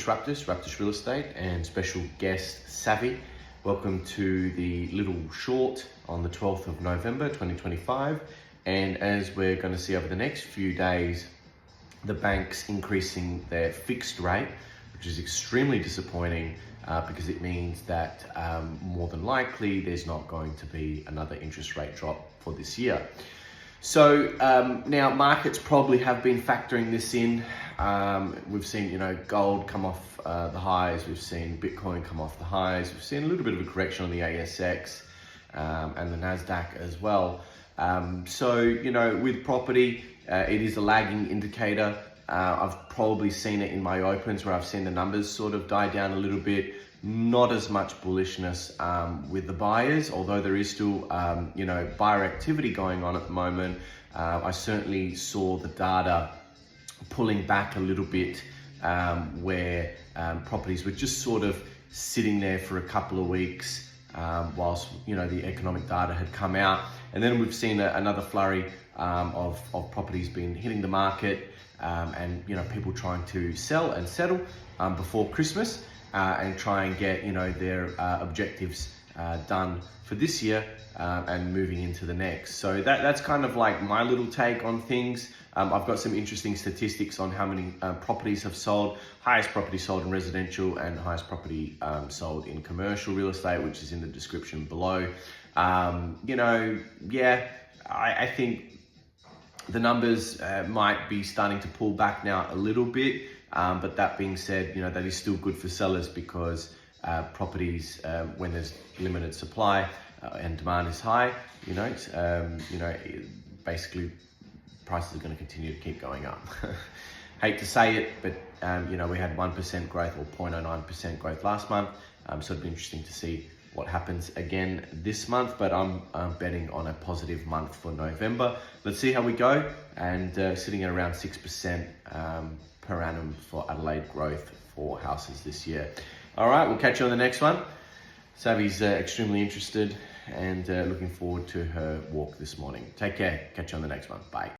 Raptus Real Estate, and special guest Savvy. Welcome to the little short on the 12th of November 2025. And as we're going to see over the next few days, the bank's increasing their fixed rate, which is extremely disappointing because it means that more than likely there's not going to be another interest rate drop for this year. So now markets probably have been factoring this in. We've seen, gold come off the highs. We've seen Bitcoin come off the highs. We've seen a little bit of a correction on the ASX and the NASDAQ as well. So, with property, it is a lagging indicator. I've probably seen it in my opens where I've seen the numbers sort of die down a little bit. Not as much bullishness with the buyers, although there is still, buyer activity going on at the moment. I certainly saw the data pulling back a little bit where properties were just sort of sitting there for a couple of weeks whilst, the economic data had come out. And then we've seen another flurry of properties being hitting the market and, people trying to sell and settle before Christmas. And try and get their objectives done for this year and moving into the next. So that's kind of like my little take on things. I've got some interesting statistics on how many properties have sold. Highest property sold in residential and highest property sold in commercial real estate, which is in the description below. I think the numbers might be starting to pull back now a little bit. But that being said, that is still good for sellers because properties, when there's limited supply and demand is high, basically prices are going to continue to keep going up. Hate to say it, but we had 1% growth or 0.09% growth last month. So it'd be interesting to see what happens again this month, but I'm betting on a positive month for November. Let's see how we go, and sitting at around 6% per annum for Adelaide growth for houses this year. All right, we'll catch you on the next one. Savvy's extremely interested and looking forward to her walk this morning. Take care. Catch you on the next one. Bye.